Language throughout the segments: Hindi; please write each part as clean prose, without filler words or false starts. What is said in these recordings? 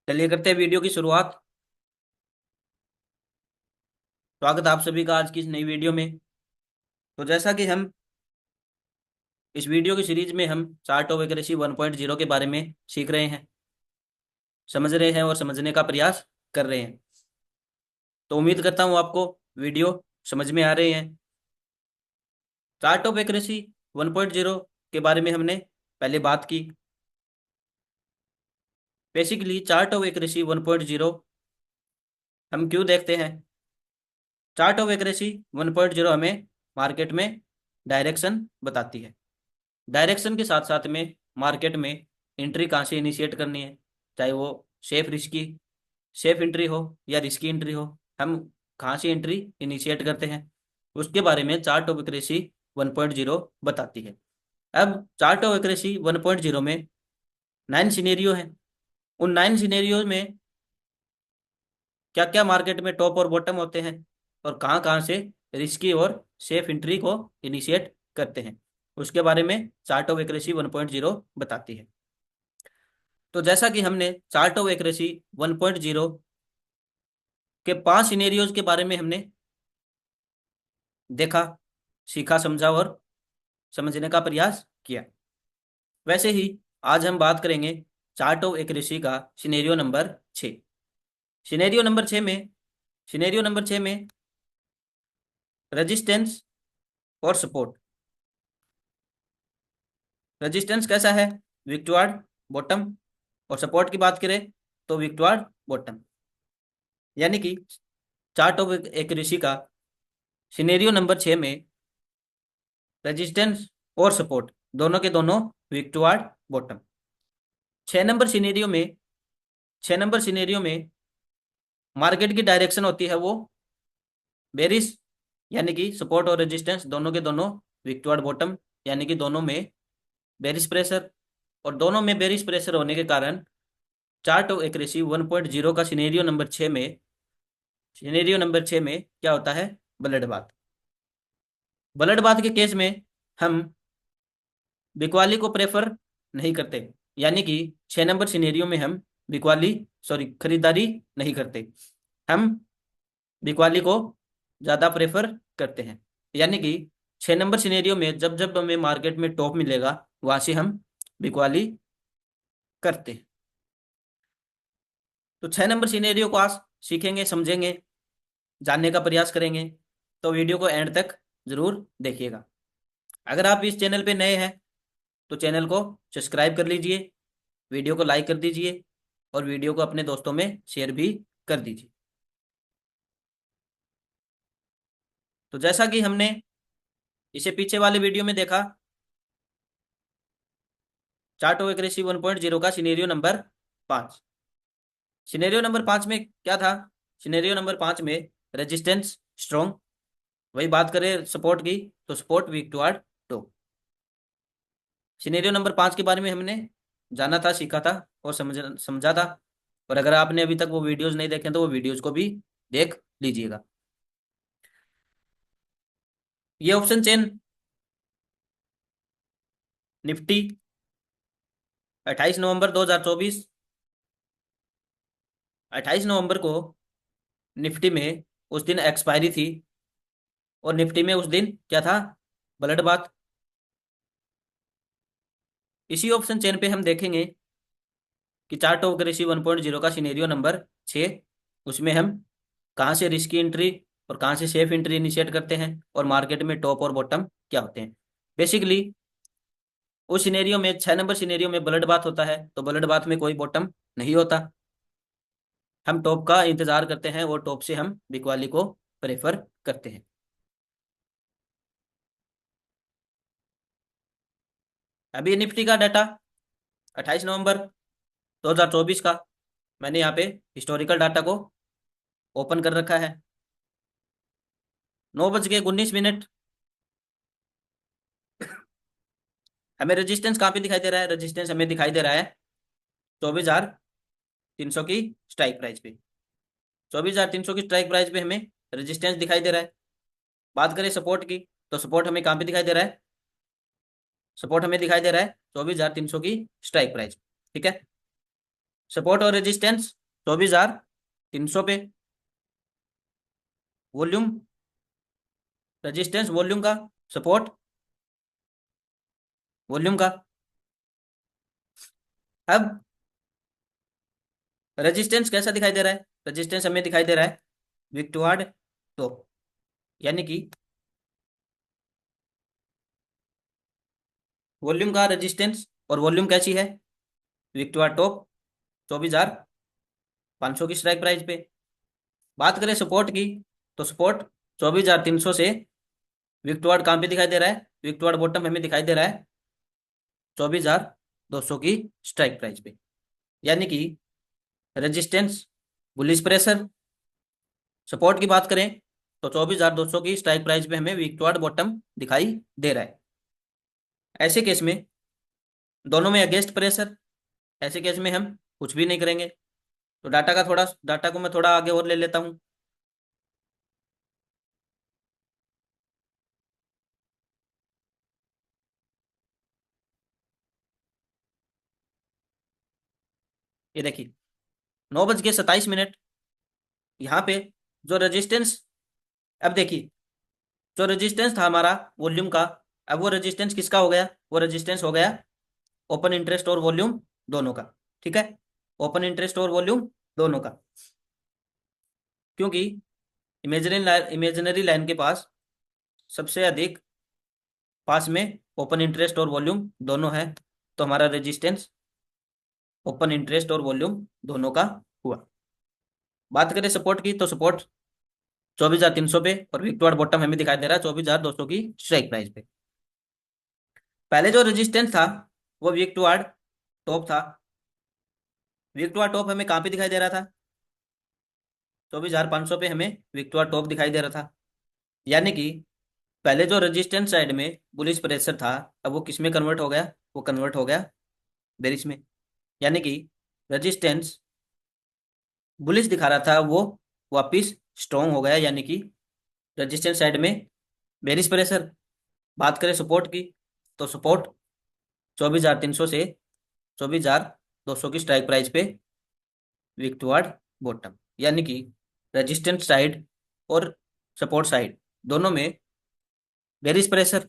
चलिए करते हैं वीडियो की शुरुआत। स्वागत है आप सभी का आज की इस नई वीडियो में। तो जैसा कि हम इस वीडियो की सीरीज में हम चार्ट ऑफ एक्यूरेसी 1.0 के बारे में सीख रहे हैं, समझ रहे हैं और समझने का प्रयास कर रहे हैं। तो उम्मीद करता हूँ आपको वीडियो समझ में आ रहे हैं। चार्ट ऑफ एक्यूरेसी 1.0 के बारे में हमने पहले बात की। बेसिकली चार्ट ऑफ एक्यूरेसी 1.0 हम क्यों देखते हैं? चार्ट ऑफ एक्यूरेसी 1.0 हमें मार्केट में डायरेक्शन बताती है। डायरेक्शन के साथ साथ में मार्केट में एंट्री कहाँ से इनिशिएट करनी है, चाहे वो सेफ एंट्री हो या रिस्की एंट्री हो, हम कहाँ से एंट्री इनिशिएट करते हैं उसके बारे में चार्ट ऑफ एक्यूरेसी 1.0 बताती है। अब चार्ट ऑफ एक्यूरेसी 1.0 में 9 सिनेरियो हैं। उन 9 सिनेरियो में क्या क्या मार्केट में टॉप और बॉटम होते हैं और कहाँ कहाँ से रिस्की और सेफ एंट्री को इनिशिएट करते हैं, उसके बारे में चार्ट ऑफ एक्यूरेसी 1.0 बताती है। तो जैसा कि हमने चार्ट ऑफ एक्यूरेसी 1.0 के 5 सिनेरियोज के बारे में हमने देखा, सीखा, समझा और समझने का प्रयास किया। वैसे ही आज हम बात करेंगे चार्ट ऑफ एक्यूरेसी का सिनेरियो नंबर 6। सिनेरियो नंबर 6 में सिनेरियो नंबर 6 में रेजिस्टेंस और सपोर्ट। रेजिस्टेंस कैसा है? विक्टोर्ड बॉटम। और सपोर्ट की बात करें तो विक्टोर्ड बॉटम। यानी कि चार्ट ऑफ एक्यूरेसी का सिनेरियो नंबर 6 में रेजिस्टेंस और सपोर्ट दोनों के दोनों विक्टोर्ड बॉटम। 6 नंबर सिनेरियो में मार्केट की डायरेक्शन होती है वो बेरिश, यानी कि सपोर्ट और रेजिस्टेंस दोनों के दोनों विक्टोर्ड बॉटम, यानी कि दोनों में बेरिश प्रेशर। और दोनों में बेरिश प्रेशर होने के कारण चार्ट ऑफ एक्यूरेसी 1.0 का सिनेरियो नंबर 6 में क्या होता है? Blood bath. ब्लड बाथ के केस में हम बिकवाली को प्रेफर नहीं करते, यानी कि 6 नंबर सिनेरियो में हम बिकवाली सॉरी खरीदारी नहीं करते। हम बिकवाली को ज़्यादा प्रेफर करते हैं, यानी कि 6 नंबर सिनेरियो में जब जब हमें मार्केट में टॉप मिलेगा वहां से हम बिकवाली करते हैं। तो 6 नंबर सिनेरियो को आज सीखेंगे, समझेंगे, जानने का प्रयास करेंगे। तो वीडियो को एंड तक जरूर देखिएगा। अगर आप इस चैनल पे नए हैं तो चैनल को सब्सक्राइब कर लीजिए, वीडियो को लाइक कर दीजिए और वीडियो को अपने दोस्तों में शेयर भी कर दीजिए। तो जैसा कि हमने इसे पीछे वाले वीडियो में देखा, चार्ट ऑफ एक्यूरेसी 1.0 का सिनेरियो नंबर 5। सिनेरियो नंबर 5 में क्या था? सिनेरियो नंबर 5 में रेजिस्टेंस स्ट्रॉन्ग। वही बात करें सपोर्ट की तो support weak toward top. Scenario number 5 के बारे में हमने जाना था, सीखा था और समझा था। और अगर आपने अभी तक वो वीडियोस नहीं देखे तो वो वीडियोस को भी देख लीजिएगा। ये ऑप्शन चेन निफ्टी 28 नवंबर 2024, 28 नवंबर को निफ्टी में उस दिन एक्सपायरी थी और निफ्टी में उस दिन क्या था? Blood bath. इसी ऑप्शन चेन पे हम देखेंगे कि चार्ट ऑफ एक्यूरेसी 1.0 का सिनेरियो नंबर 6, उसमें हम कहाँ से रिस्की एंट्री और कहाँ से सेफ एंट्री इनिशिएट करते हैं और मार्केट में टॉप और बॉटम क्या होते हैं। बेसिकली उस सिनेरियो में 6 नंबर सिनेरियो में ब्लड बाथ होता है, तो ब्लड बाथ में कोई बॉटम नहीं होता। हम टॉप का इंतजार करते हैं और टॉप से हम बिकवाली को प्रेफर करते हैं। अभी निफ्टी का डाटा 28 नवंबर 2024 का मैंने यहाँ पे हिस्टोरिकल डाटा को ओपन कर रखा है। 9:19 हमें रेजिस्टेंस कहाँ पे दिखाई दे रहा है? रेजिस्टेंस हमें दिखाई दे रहा है 24,300 की स्ट्राइक प्राइस पे। 24,300 की स्ट्राइक प्राइस पे हमें रेजिस्टेंस दिखाई दे रहा है। बात करें सपोर्ट की तो सपोर्ट हमें कहाँ पे दिखाई दे रहा है? सपोर्ट हमें दिखाई दे रहा है 24,300 की स्ट्राइक प्राइस। ठीक है, सपोर्ट और रेजिस्टेंस 24,300 पे। वॉल्यूम, रेजिस्टेंस वॉल्यूम का, सपोर्ट वॉल्यूम का। अब रेजिस्टेंस कैसा दिखाई दे रहा है? रेजिस्टेंस हमें दिखाई दे रहा है वीक टुवर्ड टॉप, यानी कि वॉल्यूम का रेजिस्टेंस और वॉल्यूम कैसी है? वीक टुवर्ड टॉप, 24,500 की स्ट्राइक प्राइस पे। बात करें सपोर्ट की, तो सपोर्ट 24,300 से वीक टुवर्ड कहाँ पे दिखाई दे रहा है? वीक टुवर्ड बॉटम हमें दिखाई दे रहा है 24,200 की स्ट्राइक प्राइस पे, यानी कि रेजिस्टेंस बुलिश प्रेशर। सपोर्ट की बात करें तो 24,200 की स्ट्राइक प्राइस पे हमें वीक टुवर्ड बॉटम दिखाई दे रहा है। ऐसे केस में दोनों में अगेंस्ट प्रेशर, ऐसे केस में हम कुछ भी नहीं करेंगे। तो डाटा को मैं थोड़ा आगे और ले लेता हूँ। ये देखिए 9:27, यहाँ पे जो रेजिस्टेंस, अब देखिए जो रेजिस्टेंस था हमारा वॉल्यूम का, अब वो रेजिस्टेंस किसका हो गया? वो रेजिस्टेंस हो गया ओपन इंटरेस्ट और वॉल्यूम दोनों का। ठीक है, ओपन इंटरेस्ट और वॉल्यूम दोनों का, क्योंकि इमेजिनरी लाइन के पास सबसे अधिक पास में ओपन इंटरेस्ट और वॉल्यूम दोनों है, तो हमारा रेजिस्टेंस ओपन इंटरेस्ट और वॉल्यूम दोनों का हुआ। बात करें सपोर्ट की, तो सपोर्ट 24,300 पे और विक्टोरिया बॉटम हमें दिखाई दे रहा है 24,200 की स्ट्राइक प्राइस पे। पहले जो रेजिस्टेंस था वो विक्टोरिया टॉप था। विक्टोरिया टॉप हमें कहाँ पे दिखाई दे रहा था? 24,500 पे हमें विक्टोरिया टॉप दिखाई दे रहा था, यानी कि पहले जो रेजिस्टेंस साइड में बुलिश प्रेशर था, अब वो किस में कन्वर्ट हो गया? वो कन्वर्ट हो गया बेरिश में, यानी कि रेजिस्टेंस बुलिश दिखा रहा था वो वापिस स्ट्रॉन्ग हो गया, यानी कि रेजिस्टेंस साइड में बेरिश प्रेशर। बात करें सपोर्ट की, तो सपोर्ट 24,300 से 24,200 की स्ट्राइक प्राइस पे वीक टुवर्ड बॉटम, यानी कि रेजिस्टेंस साइड और सपोर्ट साइड दोनों में बेरिश प्रेशर।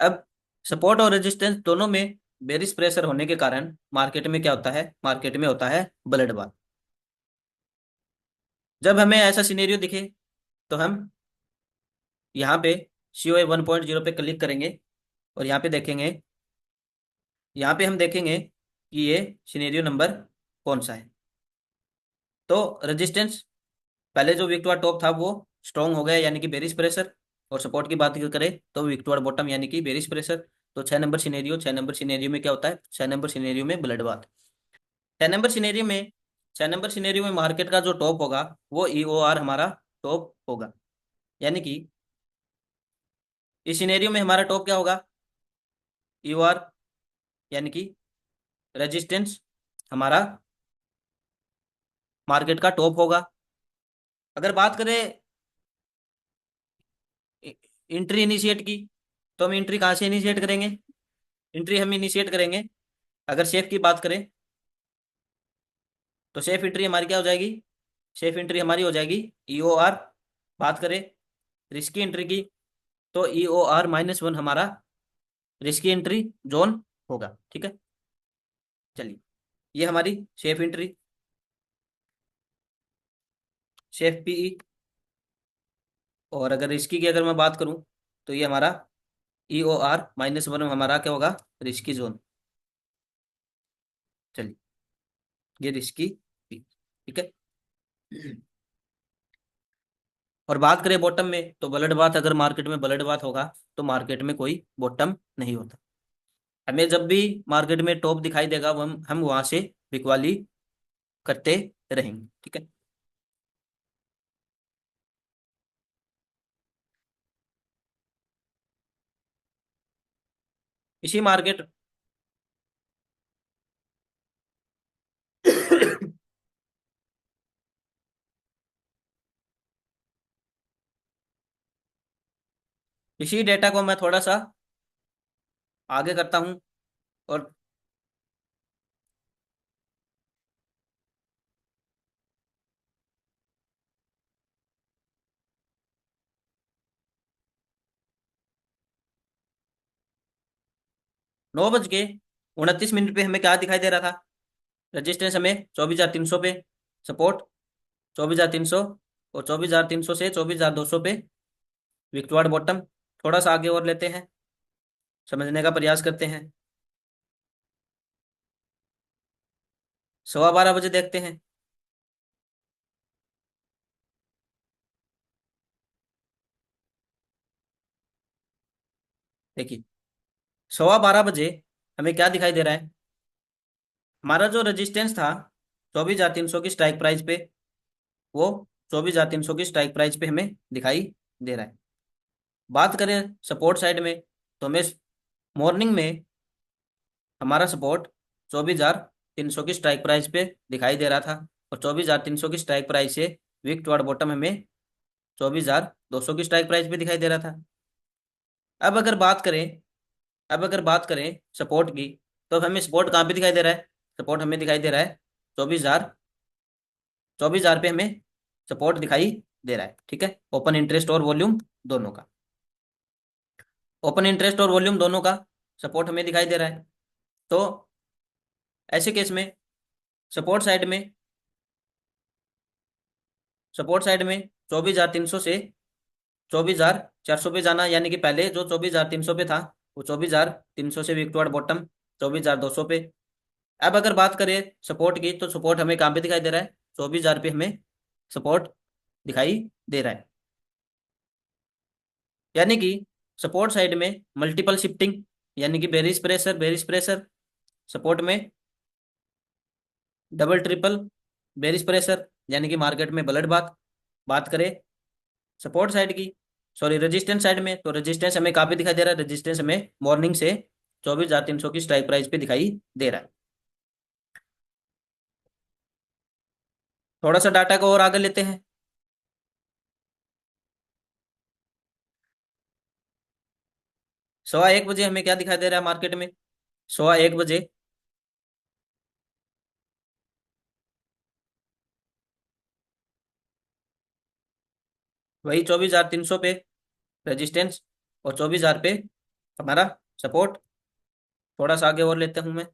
अब सपोर्ट और रेजिस्टेंस दोनों में बेरिश प्रेशर होने के कारण मार्केट में क्या होता है? मार्केट में होता है ब्लड बाथ। जब हमें ऐसा सिनेरियो दिखे तो हम यहाँ पे COA 1.0 पे क्लिक करेंगे और यहाँ पे देखेंगे, यहाँ पे हम देखेंगे कि ये सिनेरियो नंबर कौन सा है। तो रेजिस्टेंस पहले जो विक्टोरिया टॉप था वो स्ट्रॉन्ग हो गया, यानी कि बेरिश प्रेशर। और सपोर्ट की बात करें तो विक्टोरिया बॉटम, यानी कि बेरिश प्रेशर। तो 6 नंबर सिनेरियो में क्या होता है? 6 नंबर सिनेरियो में ब्लड बाथ। 6 नंबर सिनेरियो में 6 नंबर सिनेरियो में मार्केट का जो टॉप होगा वो EOR हमारा टॉप होगा, यानी कि इस सिनेरियो में हमारा टॉप क्या होगा? EOR, यानी कि रेजिस्टेंस हमारा मार्केट का टॉप होगा। अगर बात करें इंट्री इनिशिएट की, तो हम इंट्री कहाँ से इनिशिएट करेंगे? इंट्री हम इनिशिएट करेंगे, अगर सेफ की बात करें तो सेफ एंट्री हमारी क्या हो जाएगी? सेफ एंट्री हमारी हो जाएगी EOR। बात करें रिस्की एंट्री की, तो EOR-1 हमारा रिस्की एंट्री जोन होगा। ठीक है, चलिए ये हमारी सेफ एंट्री, सेफ PE। और अगर रिस्की की अगर मैं बात करूं तो ये हमारा EOR-1 हमारा क्या होगा? Risky zone. चलिए ये रिस्की P, ठीक है। और बात करें बॉटम में, तो ब्लड बाथ, अगर मार्केट में ब्लड बाथ होगा तो मार्केट में कोई बॉटम नहीं होता। हमें जब भी मार्केट में टॉप दिखाई देगा वो हम वहां से बिकवाली करते रहेंगे। ठीक है, इसी मार्केट इसी डेटा को मैं थोड़ा सा आगे करता हूँ और 9:29 पे हमें क्या दिखाई दे रहा था? रजिस्टेंस हमें 24,300 पे, सपोर्ट 24,300, और 24,300 से 24,200 पे विक्टोरिया बॉटम। थोड़ा सा आगे और लेते हैं, समझने का प्रयास करते हैं। 12:15 बजे देखते हैं। देखिए, 12:15 बजे हमें क्या दिखाई दे रहा है? हमारा जो रेजिस्टेंस था 24,300 की स्ट्राइक प्राइस पे, वो 24,300 की स्ट्राइक प्राइस पे हमें दिखाई दे रहा है। बात करें सपोर्ट साइड में, तो हमें मॉर्निंग में हमारा सपोर्ट 24,300 की स्ट्राइक प्राइस पे दिखाई दे रहा था, और 24,300 की स्ट्राइक प्राइस से वीक टुवर्ड बॉटम हमें 24,200 की स्ट्राइक प्राइस पे दिखाई दे रहा था। अब अगर बात करें अब अगर बात करें सपोर्ट की, तो हमें सपोर्ट कहाँ पे दिखाई दे रहा है? सपोर्ट हमें दिखाई दे रहा है 24,000 पे हमें सपोर्ट दिखाई दे रहा है। ठीक है, ओपन इंटरेस्ट और वॉल्यूम दोनों का, ओपन इंटरेस्ट और वॉल्यूम दोनों का सपोर्ट हमें दिखाई दे रहा है। तो ऐसे केस में सपोर्ट साइड में सपोर्ट साइड में 24,300 से 24,400 पे जाना, यानी कि पहले जो 24,300 पे था, वो 24,300 से विक्टोरिया बॉटम 24,200 पे। अब अगर बात करें सपोर्ट की, तो सपोर्ट हमें कहाँ पे दिखाई दे रहा है? 24,000 पे हमें सपोर्ट दिखाई दे रहा है। यानी कि सपोर्ट साइड में मल्टीपल शिफ्टिंग, यानी कि बेरिश प्रेशर, सपोर्ट में डबल ट्रिपल बेरिश प्रेशर, यानी कि मार्केट में ब्लड बात। बात करें सपोर्ट साइड की, सॉरी रेजिस्टेंस साइड में, तो रेजिस्टेंस हमें कहाँ पे दिखाई दे रहा है? रेजिस्टेंस हमें मॉर्निंग से 24,300 की स्ट्राइक प्राइस पे दिखाई दे रहा है। थोड़ा सा डाटा को और आगे लेते हैं। 1:15 बजे हमें क्या दिखाई दे रहा है मार्केट में? 1:15 बजे वही 24,300 पे रेजिस्टेंस, और 24,000 पे हमारा सपोर्ट। थोड़ा सा आगे और लेते हूं मैं।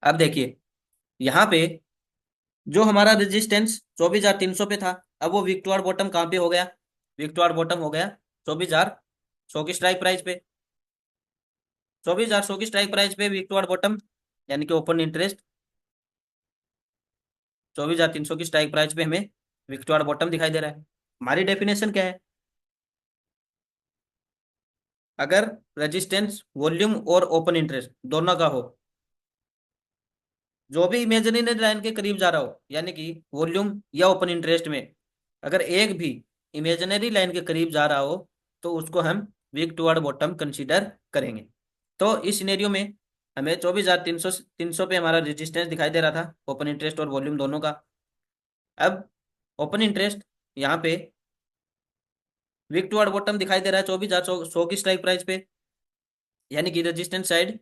अब देखिए, यहाँ पे जो हमारा रेजिस्टेंस 24,300 पे था, अब वो विक्टोरिया बॉटम कहाँ पे हो गया? विक्टोरिया बॉटम हो गया 24,100 की स्ट्राइक प्राइस पे। 24,100 की स्ट्राइक प्राइस पे विक्टोरिया बॉटम, यानी कि ओपन इंटरेस्ट 24,300 की स्ट्राइक प्राइस पे हमें विक्टोरिया बॉटम दिखाई दे रहा है। हमारी डेफिनेशन क्या है? अगर रेजिस्टेंस वॉल्यूम और ओपन इंटरेस्ट दोनों का हो, जो भी इमेजिनरी लाइन के करीब जा रहा हो, यानी कि वॉल्यूम या ओपन इंटरेस्ट में अगर एक भी इमेजिनरी लाइन के करीब जा रहा हो, तो उसको हम वीक टुवर्ड बॉटम कंसीडर करेंगे। तो इस सिनेरियो में हमें 24,300 पे हमारा रेजिस्टेंस दिखाई दे रहा था, ओपन इंटरेस्ट और वॉल्यूम दोनों का। अब ओपन इंटरेस्ट यहाँ पे वीक टुवर्ड बॉटम दिखाई दे रहा है 24,100 की स्ट्राइक प्राइस पे, यानी कि रेजिस्टेंस साइड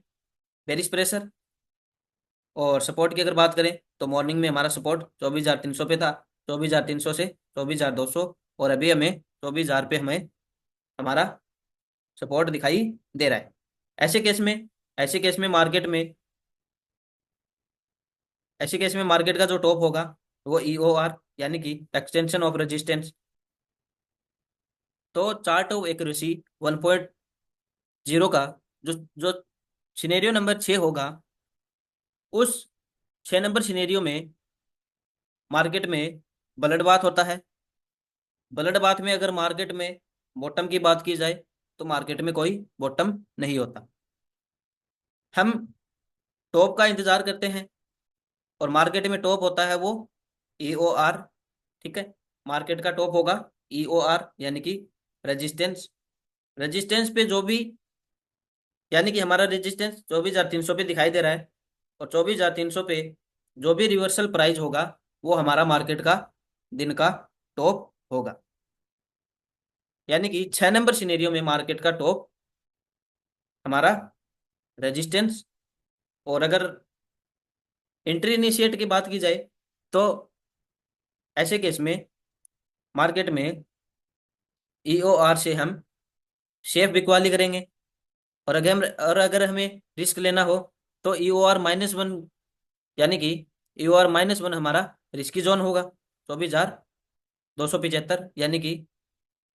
बेरिश प्रेशर। और सपोर्ट की अगर बात करें, तो मॉर्निंग में हमारा सपोर्ट 24,300 पे था, 24,300 से 24,200, और अभी हमें 24,000 पे हमें हमारा सपोर्ट दिखाई दे रहा है। ऐसे केस में ऐसे केस में मार्केट में ऐसे केस में मार्केट का जो टॉप होगा, वो EOR, यानी कि एक्सटेंशन ऑफ रेजिस्टेंस। तो चार्ट ऑफ एक्यूरेसी 1.0 का जो जो सिनेरियो नंबर 6 होगा, उस 6 नंबर सिनेरियो में मार्केट में ब्लड बाथ होता है। ब्लड बाथ में अगर मार्केट में बॉटम की बात की जाए, तो मार्केट में कोई बॉटम नहीं होता। हम टॉप का इंतजार करते हैं, और मार्केट में टॉप होता है वो EOR। ठीक है, मार्केट का टॉप होगा EOR, यानी कि रेजिस्टेंस। रेजिस्टेंस पे जो भी, यानी कि हमारा रेजिस्टेंस 24,300 पे दिखाई दे रहा है, और 24,300 पे जो भी रिवर्सल प्राइस होगा, वो हमारा मार्केट का दिन का टॉप होगा। यानी कि 6 नंबर सिनेरियो में मार्केट का टॉप हमारा रेजिस्टेंस, और अगर एंट्री इनिशिएट की बात की जाए तो ऐसे केस में मार्केट में EOR से हम शेफ बिकवाली करेंगे। और अगर हमें रिस्क लेना हो तो EOR-1, यानी कि EOR-1 हमारा रिस्की जोन होगा 24,275, यानी कि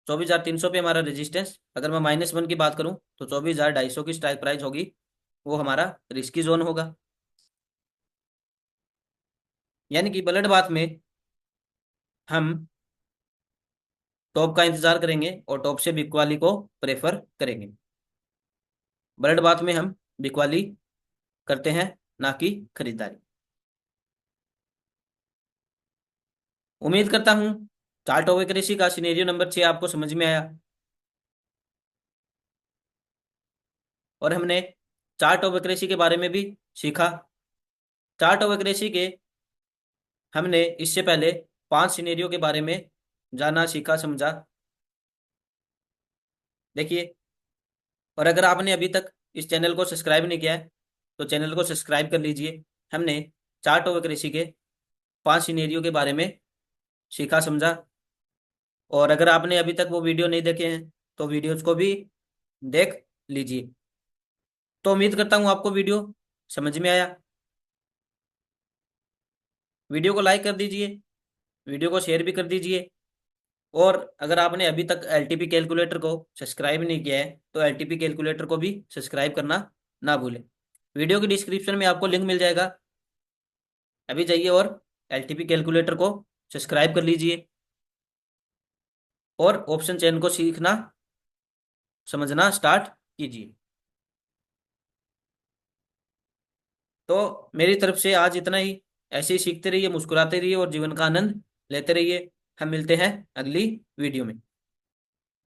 24,300 पे हमारा रेजिस्टेंस। अगर मैं -1 की बात करूं तो 24,250 की स्ट्राइक प्राइस होगी, वो हमारा रिस्की जोन होगा। यानी कि बुलेट बाथ में हम टॉप का इंतजार करेंगे और टॉप से बिकवाली को प्रेफर करेंगे। बुलेट बाथ में हम बिकवाली करते हैं, ना कि खरीदारी। उम्मीद करता हूं चार्ट ऑफ एक्यूरेसी का सिनेरियो नंबर 6 आपको समझ में आया, और हमने चार्ट ऑफ एक्यूरेसी के बारे में भी सीखा। चार्ट ऑफ एक्यूरेसी के हमने इससे पहले 5 सिनेरियो के बारे में जाना, सीखा, समझा। देखिए, और अगर आपने अभी तक इस चैनल को सब्सक्राइब नहीं किया है तो चैनल को सब्सक्राइब कर लीजिए। हमने चार्ट ऑफ एक्यूरेसी के 5 सिनेरियो के बारे में सीखा, समझा। और अगर आपने अभी तक वो वीडियो नहीं देखे हैं तो वीडियोज को भी देख लीजिए। तो उम्मीद करता हूँ आपको वीडियो समझ में आया। वीडियो को लाइक कर दीजिए, वीडियो को शेयर भी कर दीजिए। और अगर आपने अभी तक LTP कैलकुलेटर को सब्सक्राइब नहीं किया है तो LTP कैलकुलेटर को भी सब्सक्राइब करना ना भूलें। वीडियो की डिस्क्रिप्शन में आपको लिंक मिल जाएगा, अभी जाइए और LTP कैलकुलेटर को सब्सक्राइब कर लीजिए और ऑप्शन चेन को सीखना, समझना स्टार्ट कीजिए। तो मेरी तरफ से आज इतना ही। ऐसे ही सीखते रहिए, मुस्कुराते रहिए और जीवन का आनंद लेते रहिए। हम मिलते हैं अगली वीडियो में।